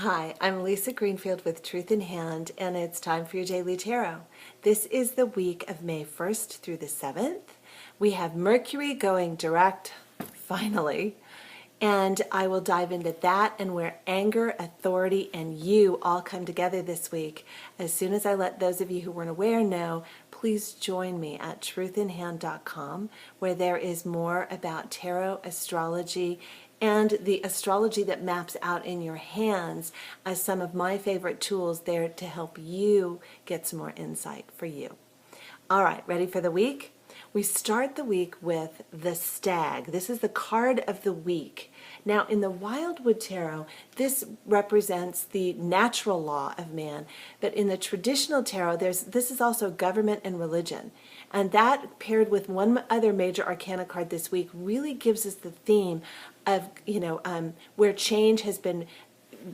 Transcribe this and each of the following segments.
Hi, I'm Lisa Greenfield with Truth in Hand, and it's time for your Daily Tarot. This is the week of May 1st through the 7th. We have Mercury going direct, finally, and I will dive into that and where anger, authority, and you all come together this week. As soon as I let those of you who weren't aware know, please join me at truthinhand.com, where there is more about tarot, astrology, and the astrology that maps out in your hands as some of my favorite tools there to help you get some more insight for you. All right, ready for the week? We start the week with the Stag. This is the card of the week. Now, in the Wildwood Tarot, this represents the natural law of man, but in the traditional tarot, this is also government and religion. And that, paired with one other major arcana card this week, really gives us the theme of, where change has been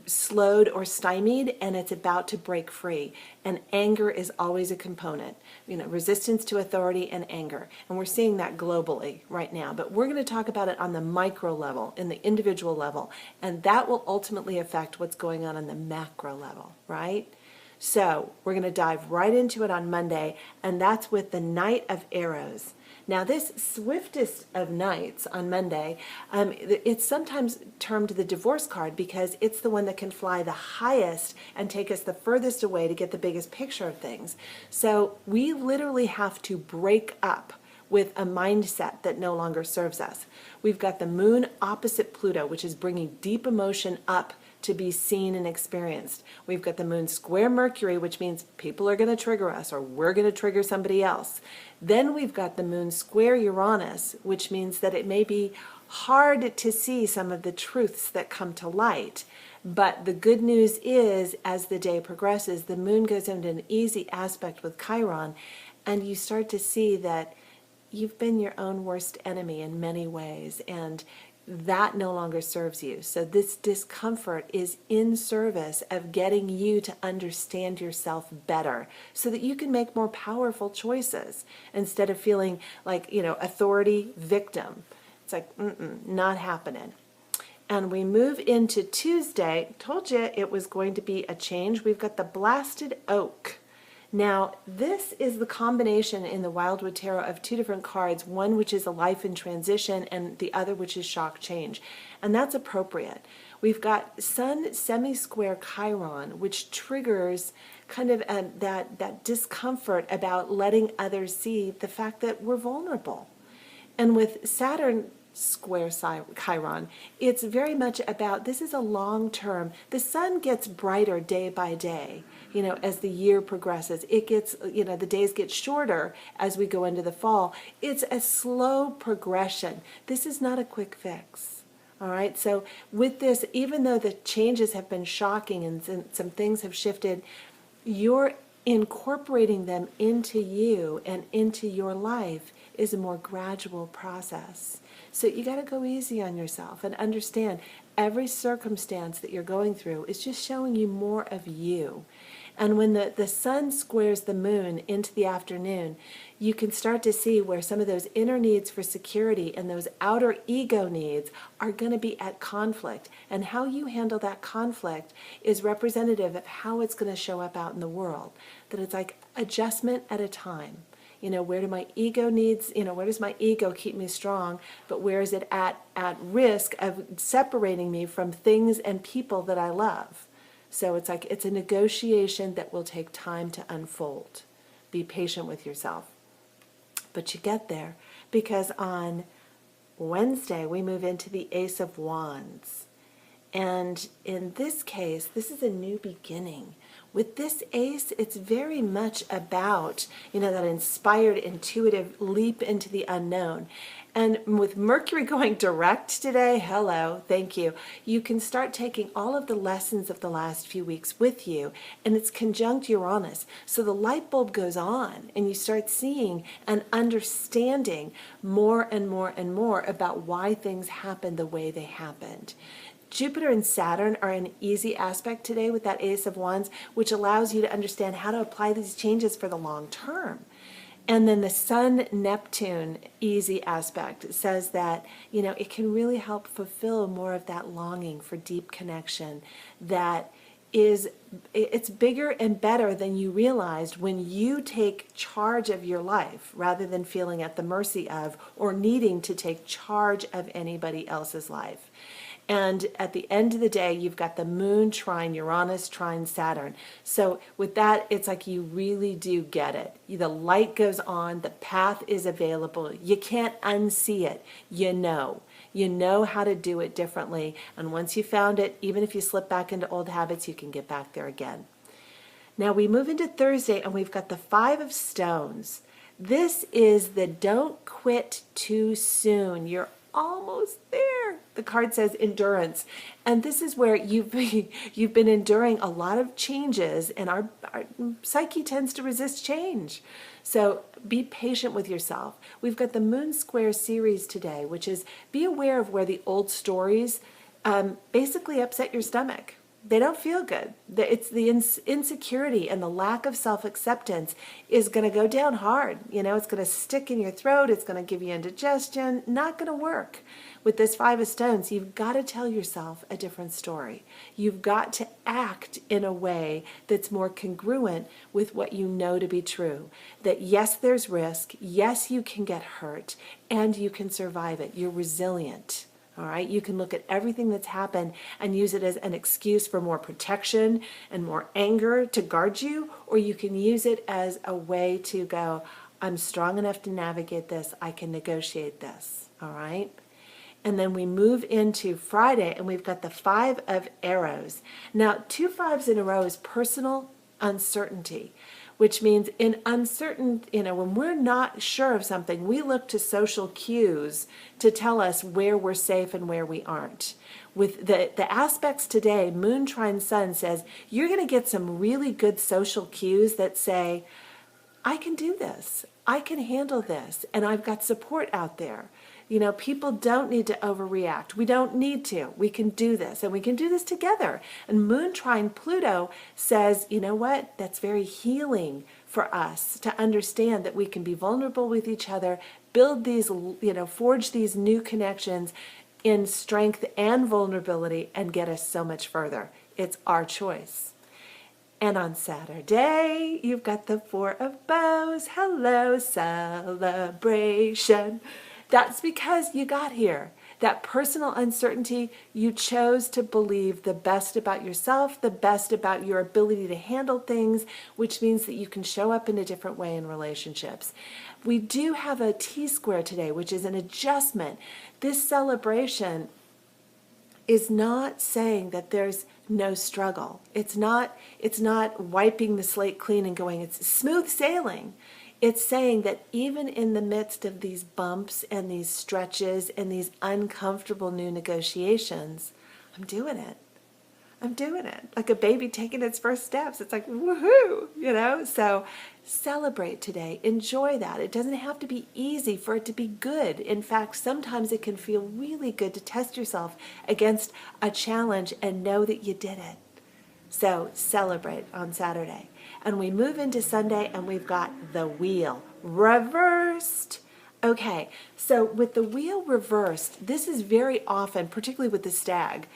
slowed or stymied and it's about to break free. And anger is always a component, resistance to authority and anger. And we're seeing that globally right now. But we're going to talk about it on the micro level, in the individual level. And that will ultimately affect what's going on the macro level, right? So we're going to dive right into it on Monday, and that's with the Knight of Arrows. Now, this swiftest of nights on Monday, it's sometimes termed the divorce card because it's the one that can fly the highest and take us the furthest away to get the biggest picture of things. So we literally have to break up with a mindset that no longer serves us. We've got the moon opposite Pluto, which is bringing deep emotion up to be seen and experienced. We've got the moon square Mercury, which means people are going to trigger us or we're going to trigger somebody else. Then we've got the moon square Uranus, which means that it may be hard to see some of the truths that come to light. But the good news is, as the day progresses, the moon goes into an easy aspect with Chiron, and you start to see that you've been your own worst enemy in many ways, and that no longer serves you. So this discomfort is in service of getting you to understand yourself better so that you can make more powerful choices instead of feeling like, authority, victim. It's like, not happening. And we move into Tuesday. Told you it was going to be a change. We've got the Blasted Oak. Now, this is the combination in the Wildwood Tarot of two different cards, one which is a life in transition and the other which is shock change. And that's appropriate. We've got Sun semi-square Chiron, which triggers kind of that discomfort about letting others see the fact that we're vulnerable. And with Saturn square Chiron, it's very much about, this is a long term. The sun gets brighter day by day, as the year progresses. It gets, the days get shorter as we go into the fall. It's a slow progression. This is not a quick fix. All right, so with this, even though the changes have been shocking and some things have shifted, you're incorporating them into you and into your life is a more gradual process. So you got to go easy on yourself and understand every circumstance that you're going through is just showing you more of you. And when the sun squares the moon into the afternoon, you can start to see where some of those inner needs for security and those outer ego needs are going to be at conflict. And how you handle that conflict is representative of how it's going to show up out in the world. That it's like adjustment at a time. Where do my ego needs, where does my ego keep me strong, but where is it at risk of separating me from things and people that I love? So it's like it's a negotiation that will take time to unfold. Be patient with yourself. But you get there because on Wednesday we move into the Ace of Wands. And in this case, this is a new beginning. With this ace, it's very much about, that inspired, intuitive leap into the unknown. And with Mercury going direct today, hello, thank you, you can start taking all of the lessons of the last few weeks with you, and it's conjunct Uranus. So the light bulb goes on, and you start seeing and understanding more and more and more about why things happened the way they happened. Jupiter and Saturn are an easy aspect today with that Ace of Wands, which allows you to understand how to apply these changes for the long term. And then the Sun Neptune easy aspect says that, it can really help fulfill more of that longing for deep connection that it's bigger and better than you realized when you take charge of your life rather than feeling at the mercy of or needing to take charge of anybody else's life. And at the end of the day, you've got the moon trine Uranus, trine Saturn. So with that, it's like you really do get it. The light goes on, the path is available. You can't unsee it. You know how to do it differently. And once you found it, even if you slip back into old habits, you can get back there again. Now we move into Thursday and we've got the 5 of Stones. This is the don't quit too soon. You're almost there. The card says endurance. And this is where you've been enduring a lot of changes, and our psyche tends to resist change. So be patient with yourself. We've got the Moon Square series today, which is be aware of where the old stories basically upset your stomach. They don't feel good. It's the insecurity and the lack of self-acceptance is going to go down hard. It's going to stick in your throat. It's going to give you indigestion. Not going to work. With this 5 of Stones, you've got to tell yourself a different story. You've got to act in a way that's more congruent with what you know to be true. That yes, there's risk. Yes, you can get hurt, and you can survive it. You're resilient. All right, you can look at everything that's happened and use it as an excuse for more protection and more anger to guard you, or you can use it as a way to go, I'm strong enough to navigate this. I can negotiate this. All right. And then we move into Friday and we've got the 5 of Arrows. Now, 2 5s in a row is personal uncertainty, which means in uncertain, when we're not sure of something, we look to social cues to tell us where we're safe and where we aren't. With the aspects today, Moon trine Sun says you're going to get some really good social cues that say, I can do this, I can handle this, and I've got support out there. People don't need to overreact. We don't need to. We can do this, and we can do this together. And Moon trine Pluto says, you know what? That's very healing for us to understand that we can be vulnerable with each other, build these, forge these new connections in strength and vulnerability, and get us so much further. It's our choice. And on Saturday, you've got the 4 of Bows. Hello, celebration. That's because you got here. That personal uncertainty, you chose to believe the best about yourself, the best about your ability to handle things, which means that you can show up in a different way in relationships. We do have a T-square today, which is an adjustment. This celebration is not saying that there's no struggle. It's not wiping the slate clean and going, it's smooth sailing. It's saying that even in the midst of these bumps and these stretches and these uncomfortable new negotiations, I'm doing it. I'm doing it. Like a baby taking its first steps. It's like, woohoo, So celebrate today. Enjoy that. It doesn't have to be easy for it to be good. In fact, sometimes it can feel really good to test yourself against a challenge and know that you did it. So celebrate on Saturday. And we move into Sunday and we've got the wheel reversed. Okay, so with the wheel reversed, this is very often, particularly with the stag,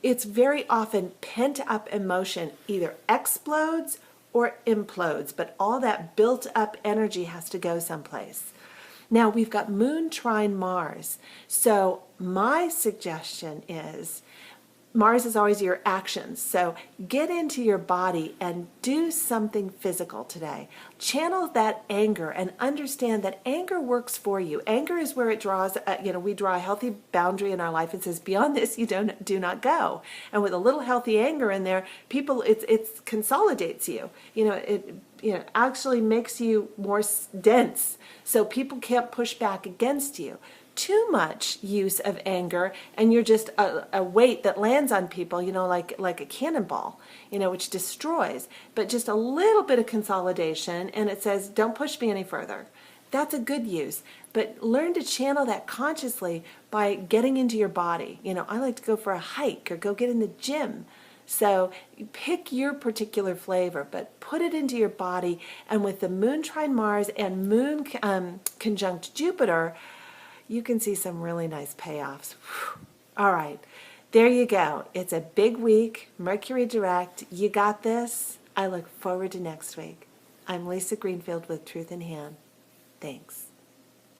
it's very often pent up emotion either explodes or implodes, but all that built up energy has to go someplace. Now we've got Moon trine Mars. So my suggestion is, Mars is always your actions. So get into your body and do something physical today. Channel that anger and understand that anger works for you. Anger is where it draws, we draw a healthy boundary in our life. It says beyond this, you do not go. And with a little healthy anger in there, it consolidates you. It actually makes you more dense. So people can't push back against you. Too much use of anger and you're just a weight that lands on people, like a cannonball, which destroys. But just a little bit of consolidation and it says, don't push me any further. That's a good use. But learn to channel that consciously by getting into your body. I like to go for a hike or go get in the gym. So pick your particular flavor, but put it into your body. And with the Moon trine Mars and Moon conjunct Jupiter, you can see some really nice payoffs. All right, there you go. It's a big week. Mercury direct. You got this. I look forward to next week. I'm Lisa Greenfield with Truth in Hand. Thanks.